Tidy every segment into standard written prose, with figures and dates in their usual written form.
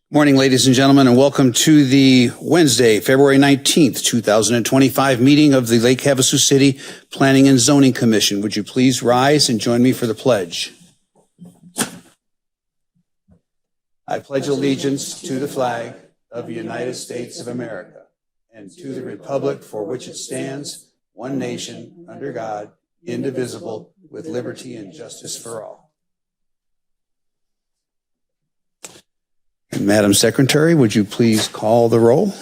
Morning, ladies and gentlemen, and welcome to the Wednesday, February 19th, 2025 meeting of the Lake Havasu City Planning and Zoning Commission. Would you please rise and join me for the pledge? I pledge allegiance to the flag of the United States of America and to the republic for which it stands, one nation, under God, indivisible, with liberty and justice for all. Madam Secretary, would you please call the roll?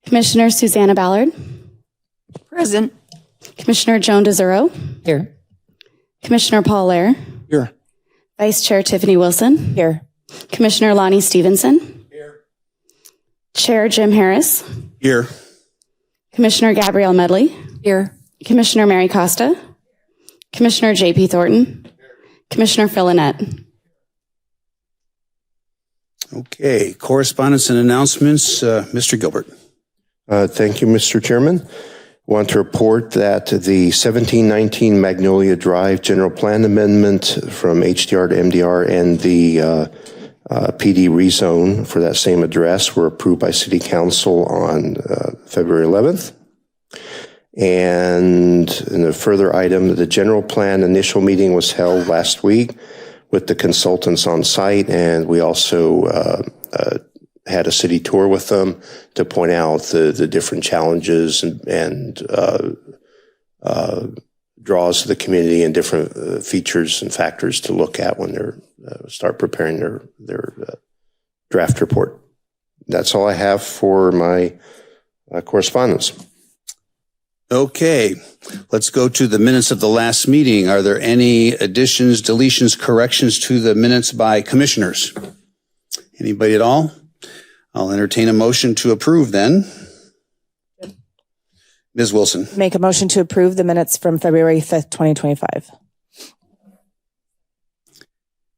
Commissioner Susanna Ballard. Present. Commissioner Joan DeZuro. Here. Commissioner Paul Lair. Here. Vice Chair Tiffany Wilson. Here. Commissioner Lonnie Stevenson. Here. Chair Jim Harris. Here. Commissioner Gabrielle Medley. Here. Commissioner Mary Costa. Commissioner J.P. Thornton. Commissioner Phil Annette. Okay, correspondence and announcements. Mr. Gilbert. Thank you, Mr. Chairman. I want to report that the 1719 Magnolia Drive General Plan Amendment from HDR to MDR and the PD rezone for that same address were approved by City Council on February 11th. And in a further item, the general plan initial meeting was held last week with the consultants on site, and we also had a city tour with them to point out the different challenges and draws to the community and different features and factors to look at when they're start preparing their draft report. That's all I have for my correspondence. Okay, let's go to the minutes of the last meeting. Are there any additions, deletions, corrections to the minutes by commissioners? Anybody at all? I'll entertain a motion to approve then. Ms. Wilson. Make a motion to approve the minutes from February 5th, 2025.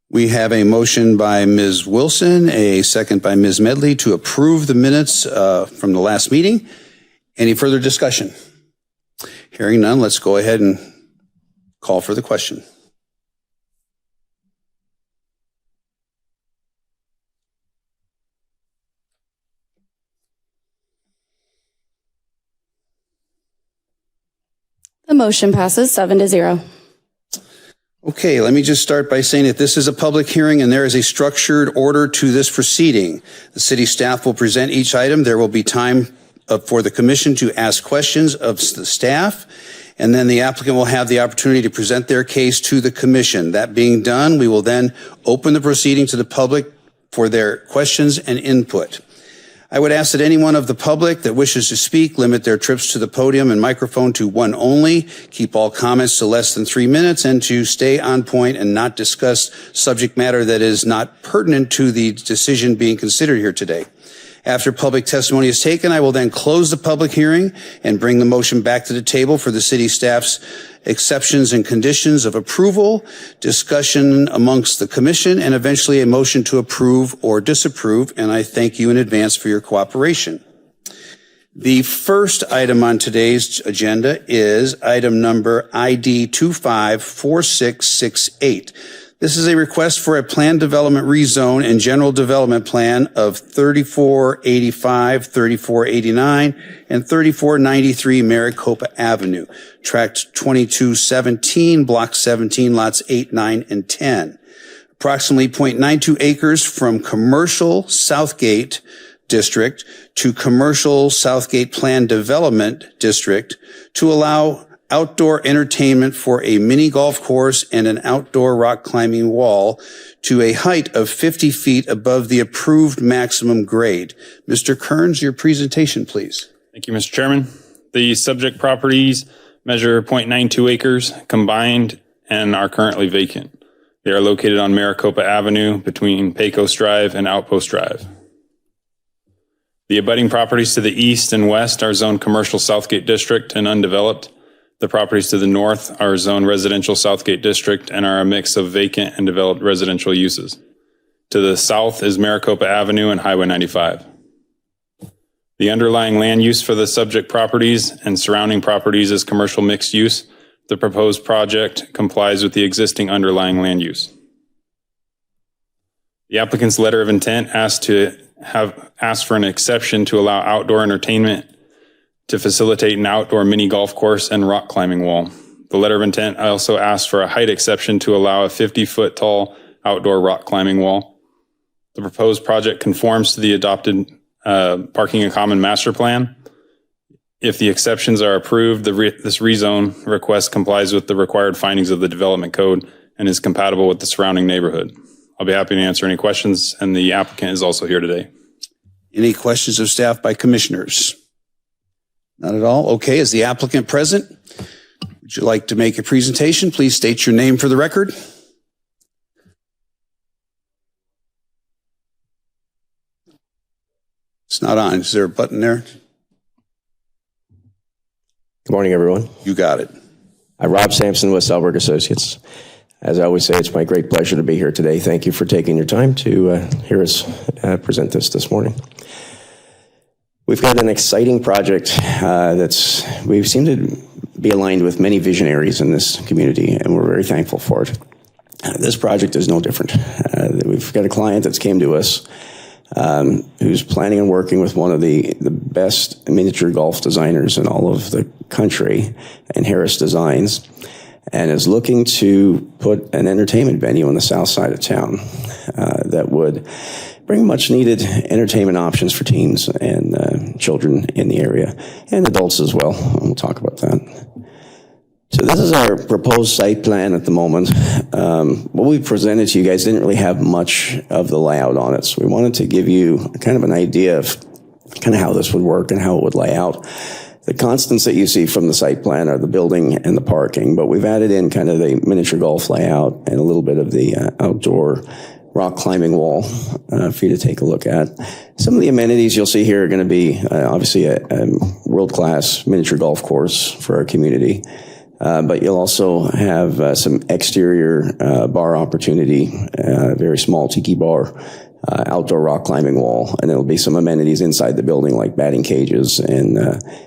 We have a motion by Ms. Wilson, a second by Ms. Medley to approve the minutes from the last meeting. Any further discussion? Hearing none, let's go ahead and call for the question. The motion passes 7-0. Okay, let me just start by saying that this is a public hearing and there is a structured order to this proceeding. The city staff will present each item. There will be time for the commission to ask questions of the staff, and then the applicant will have the opportunity to present their case to the commission. That being done, we will then open the proceeding to the public for their questions and input. I would ask that anyone of the public that wishes to speak limit their trips to the podium and microphone to one only, keep all comments to less than 3 minutes, and to stay on point and not discuss subject matter that is not pertinent to the decision being considered here today. After public testimony is taken, I will then close the public hearing and bring the motion back to the table for the city staff's exceptions and conditions of approval, discussion amongst the commission, and eventually a motion to approve or disapprove. And I thank you in advance for your cooperation. The first item on today's agenda is item number ID 254668. This is a request for a planned development rezone and general development plan of 3485, 3489, and 3493 Maricopa Avenue, tract 2217, block 17, lots 8, 9, and 10. Approximately 0.92 acres from commercial Southgate district to commercial Southgate planned development district to allow outdoor entertainment for a mini golf course and an outdoor rock climbing wall to a height of 50 feet above the approved maximum grade. Mr. Kearns, your presentation, please. Thank you, Mr. Chairman. The subject properties measure 0.92 acres combined and are currently vacant. They are located on Maricopa Avenue between Pecos Drive and Outpost Drive. The abutting properties to the east and west are zoned commercial Southgate District and undeveloped. The properties to the north are zoned residential Southgate District and are a mix of vacant and developed residential uses. To the south is Maricopa Avenue and Highway 95. The underlying land use for the subject properties and surrounding properties is commercial mixed use. The proposed project complies with the existing underlying land use. The applicant's letter of intent asked for an exception to allow outdoor entertainment to facilitate an outdoor mini golf course and rock climbing wall. The letter of intent also asked for a height exception to allow a 50-foot tall outdoor rock climbing wall. The proposed project conforms to the adopted parking and common master plan. If the exceptions are approved, this rezone request complies with the required findings of the development code and is compatible with the surrounding neighborhood. I'll be happy to answer any questions, and the applicant is also here today. Any questions of staff by commissioners? Not at all. Okay, is the applicant present? Would you like to make a presentation? Please state your name for the record. It's not on. Is there a button there? Good morning, everyone. You got it. I'm Rob Sampson with Selberg Associates. As I always say, it's my great pleasure to be here today. Thank you for taking your time to hear us present this morning. We've got an exciting project we seem to be aligned with many visionaries in this community, and we're very thankful for it. This project is no different. We've got a client that's came to us who's planning on working with one of the best miniature golf designers in all of the country, in Harris Designs, and is looking to put an entertainment venue on the south side of town that would bring much needed entertainment options for teens and children in the area, and adults as well. We'll talk about that. So this is our proposed site plan at the moment. What we presented to you guys didn't really have much of the layout on it, so we wanted to give you kind of an idea of kind of how this would work and how it would lay out. The constants that you see from the site plan are the building and the parking, but we've added in kind of the miniature golf layout and a little bit of the outdoor rock climbing wall for you to take a look at. Some of the amenities you'll see here are going to be obviously a world-class miniature golf course for our community, but you'll also have some exterior bar opportunity, very small tiki bar, outdoor rock climbing wall, and there'll be some amenities inside the building like batting cages and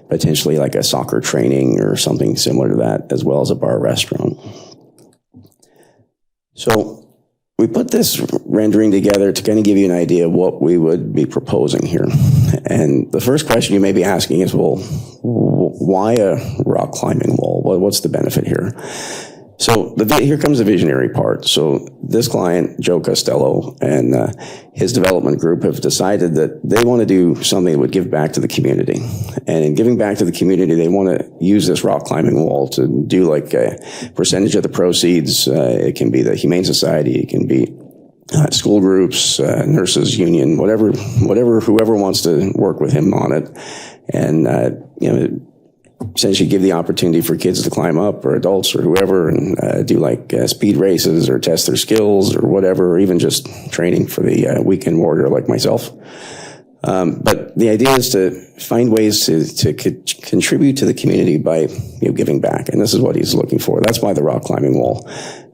potentially like a soccer training or something similar to that, as well as a bar restaurant. So we put this rendering together to kind of give you an idea of what we would be proposing here. And the first question you may be asking is, well, why a rock climbing wall? What's the benefit here? So here comes the visionary part. So this client, Joe Costello, and his development group have decided that they want to do something that would give back to the community. And in giving back to the community, they want to use this rock climbing wall to do like a percentage of the proceeds. It can be the Humane Society, it can be school groups, nurses union, whoever wants to work with him on it. And, essentially give the opportunity for kids to climb up, or adults or whoever, and do like speed races or test their skills or whatever, or even just training for the weekend warrior like myself. But the idea is to find ways to contribute to the community by giving back, and this is what he's looking for. That's why the rock climbing wall.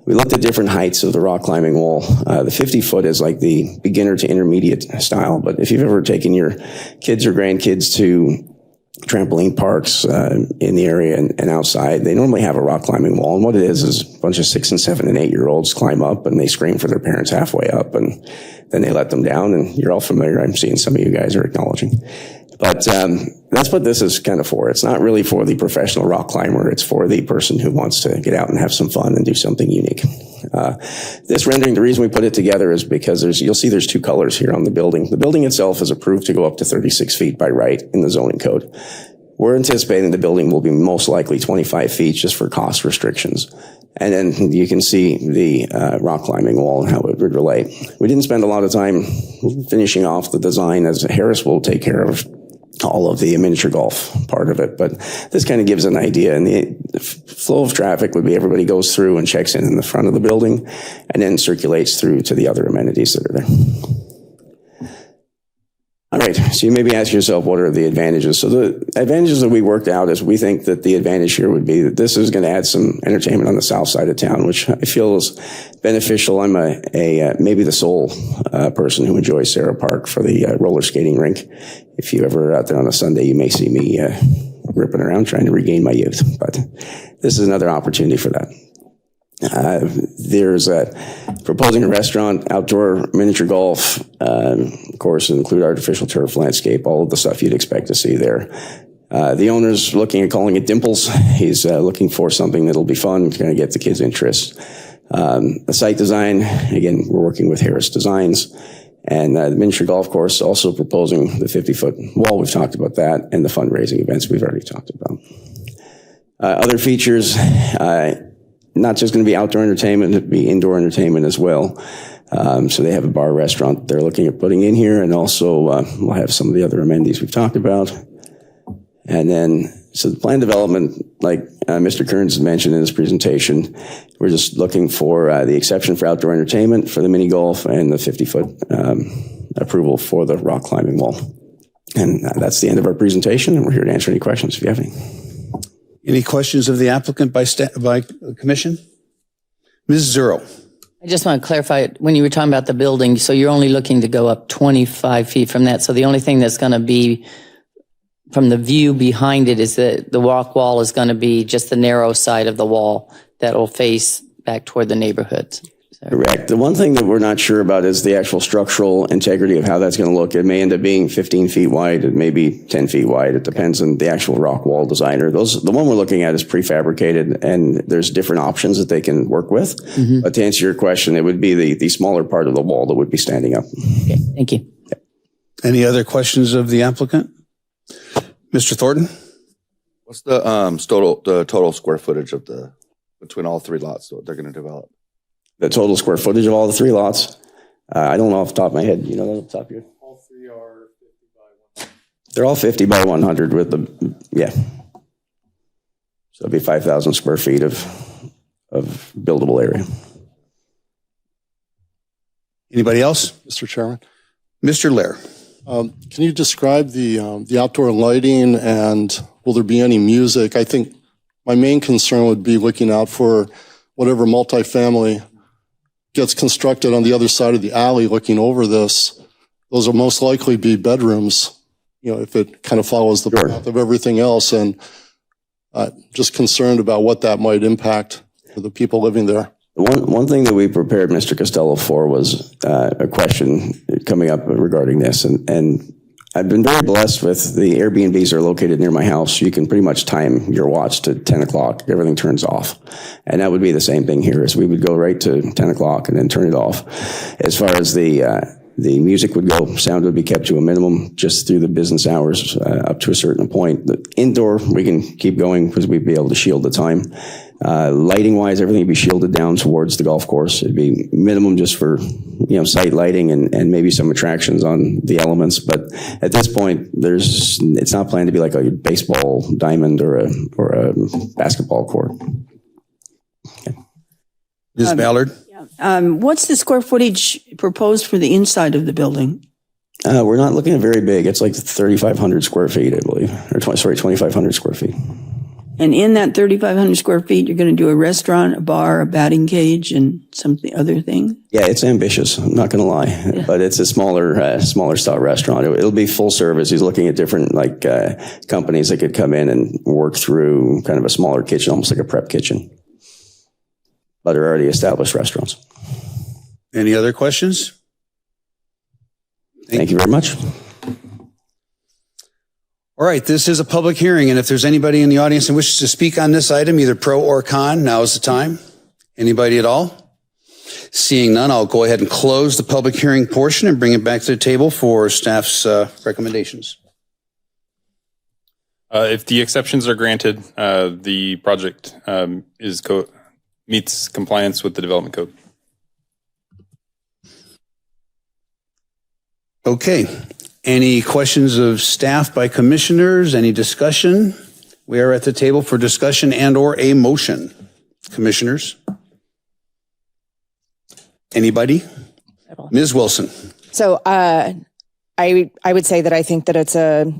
We looked at different heights of the rock climbing wall. The 50-foot is like the beginner to intermediate style, but if you've ever taken your kids or grandkids to trampoline parks in the area and outside, they normally have a rock climbing wall, and what it is a bunch of 6 and 7 and 8 year olds climb up and they scream for their parents halfway up, and then they let them down, and you're all familiar. I'm seeing some of you guys are acknowledging, but that's what this is kind of for. It's not really for the professional rock climber. It's for the person who wants to get out and have some fun and do something unique. This rendering, the reason we put it together is because you'll see there's 2 colors here on the building. The building itself is approved to go up to 36 feet by right in the zoning code. We're anticipating the building will be most likely 25 feet just for cost restrictions. And then you can see the rock climbing wall and how it would relate. We didn't spend a lot of time finishing off the design, as Harris will take care of all of the miniature golf part of it, but this kind of gives an idea. And the flow of traffic would be everybody goes through and checks in the front of the building and then circulates through to the other amenities that are there. All right, so you may be asking yourself, what are the advantages? So the advantages that we worked out is we think that the advantage here would be that this is going to add some entertainment on the south side of town, which I feel is beneficial. I'm maybe the sole person who enjoys Sarah Park for the roller skating rink. If you ever are out there on a Sunday, you may see me ripping around trying to regain my youth, but this is another opportunity for that. There's proposing a restaurant, outdoor miniature golf, of course, include artificial turf, landscape, all of the stuff you'd expect to see there. The owner's looking at calling it Dimples. He's looking for something that'll be fun, going to get the kids' interest. The site design, again, we're working with Harris Designs. And the miniature golf course, also proposing the 50-foot wall. We've talked about that. And the fundraising events we've already talked about. Other features, not just going to be outdoor entertainment, it'll be indoor entertainment as well. So they have a bar restaurant they're looking at putting in here. And also we'll have some of the other amenities we've talked about. And then, so the plan development, like Mr. Kearns had mentioned in his presentation, we're just looking for the exception for outdoor entertainment for the mini golf and the 50-foot approval for the rock climbing wall. And that's the end of our presentation, and we're here to answer any questions if you have any. Any questions of the applicant by commission? Ms. Zuro. I just want to clarify, when you were talking about the building, so you're only looking to go up 25 feet from that. So the only thing that's going to be from the view behind it is that the rock wall is going to be just the narrow side of the wall that will face back toward the neighborhoods. Correct. The one thing that we're not sure about is the actual structural integrity of how that's going to look. It may end up being 15 feet wide. It may be 10 feet wide. It depends on the actual rock wall designer. The one we're looking at is prefabricated, and there's different options that they can work with. Mm-hmm. But to answer your question, it would be the smaller part of the wall that would be standing up. Okay, thank you. Any other questions of the applicant? Mr. Thornton? What's the total square footage of between all three lots that they're going to develop? The total square footage of all the three lots? I don't know off the top of my head. You know that off the top of your head? All three are 50 by 100. They're all 50 by 100 with the, yeah. So it'd be 5,000 square feet of buildable area. Anybody else? Mr. Chairman, Mr. Lair. can you describe the outdoor lighting, and will there be any music? I think my main concern would be looking out for whatever multifamily gets constructed on the other side of the alley looking over this. Those will most likely be bedrooms, you know, if it kind of follows the path of everything else. And just concerned about what that might impact for the people living there. One thing that we prepared Mr. Costello for was a question coming up regarding this. And I've been very blessed with the Airbnbs are located near my house. You can pretty much time your watch to 10 o'clock. Everything turns off. And that would be the same thing here, is we would go right to 10 o'clock and then turn it off. As far as the music would go, sound would be kept to a minimum just through the business hours up to a certain point. The indoor, we can keep going because we'd be able to shield the time. Lighting wise, everything would be shielded down towards the golf course. It'd be minimum just for, you know, site lighting and maybe some attractions on the elements. But at this point, it's not planned to be like a baseball diamond or a basketball court. Okay. Ms. Ballard? What's the square footage proposed for the inside of the building? We're not looking at very big. It's like 3,500 square feet, I believe. 2,500 square feet. And in that 3,500 square feet, you're going to do a restaurant, a bar, a batting cage, and something other thing? Yeah, it's ambitious. I'm not going to lie, but it's a smaller style restaurant. It'll be full service. He's looking at different companies that could come in and work through kind of a smaller kitchen, almost like a prep kitchen. But they're already established restaurants. Any other questions? Thank you very much. All right, this is a public hearing, and if there's anybody in the audience that wishes to speak on this item, either pro or con, now is the time. Anybody at all? Seeing none, I'll go ahead and close the public hearing portion and bring it back to the table for staff's recommendations. If the exceptions are granted, the project meets compliance with the development code. Okay. Any questions of staff by commissioners? Any discussion? We are at the table for discussion and or a motion. Commissioners? Anybody? Ms. Wilson. So I would say that I think that it's a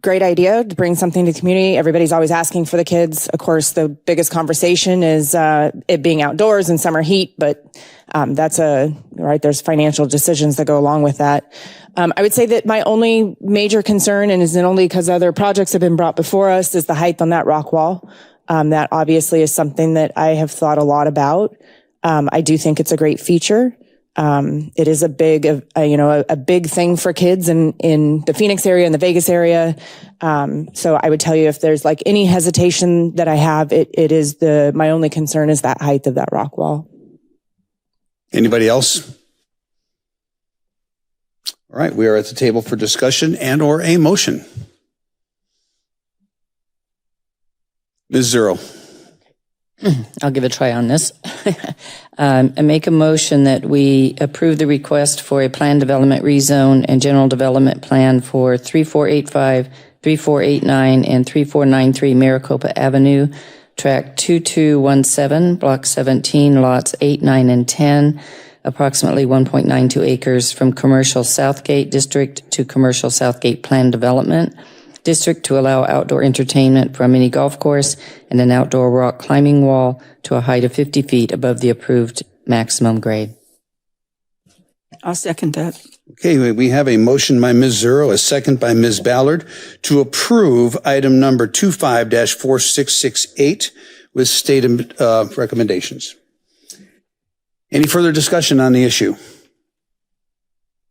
great idea to bring something to the community. Everybody's always asking for the kids. Of course, the biggest conversation is it being outdoors in summer heat, but there's financial decisions that go along with that. I would say that my only major concern, and isn't only because other projects have been brought before us, is the height on that rock wall. That obviously is something that I have thought a lot about. I do think it's a great feature. It is a big thing for kids in the Phoenix area and the Vegas area. So I would tell you, if there's like any hesitation that I have, it is my only concern is that height of that rock wall. Anybody else? All right, we are at the table for discussion and or a motion. Ms. Zero. I'll give a try on this. I make a motion that we approve the request for a plan development rezone and general development plan for 3485, 3489, and 3493 Maricopa Avenue, tract 2217, block 17, lots 8, 9, and 10, approximately 1.92 acres, from commercial Southgate District to commercial Southgate Plan Development District to allow outdoor entertainment for a mini golf course and an outdoor rock climbing wall to a height of 50 feet above the approved maximum grade. I'll second that. Okay, we have a motion by Ms. Zero, a second by Ms. Ballard to approve item number 25-4668 with stated recommendations. Any further discussion on the issue?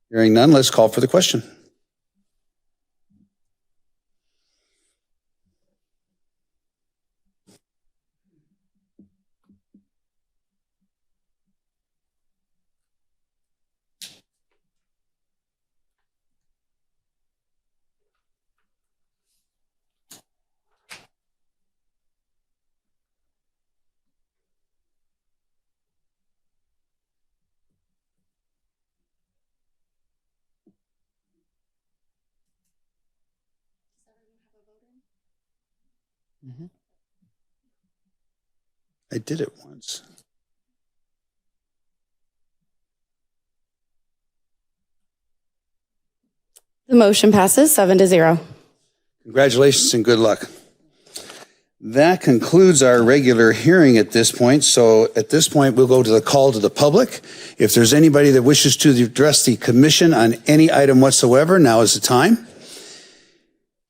Hearing none, let's call for the question. I did it once. The motion passes 7-0. Congratulations and good luck. That concludes our regular hearing at this point. So at this point, we'll go to the call to the public. If there's anybody that wishes to address the commission on any item whatsoever, now is the time.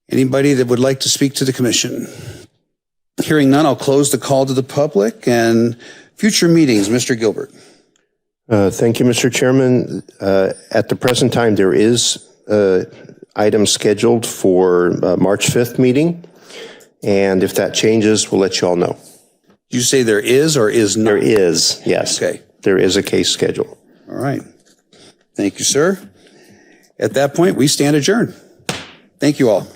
Anybody that would like to speak to the commission? Hearing none, I'll close the call to the public and future meetings. Mr. Gilbert. Thank you, Mr. Chairman. At the present time, there is item scheduled for March 5th meeting. And if that changes, we'll let you all know. You say there is or is not? There is, yes. Okay. There is a case scheduled. All right. Thank you, sir. At that point, we stand adjourned. Thank you all.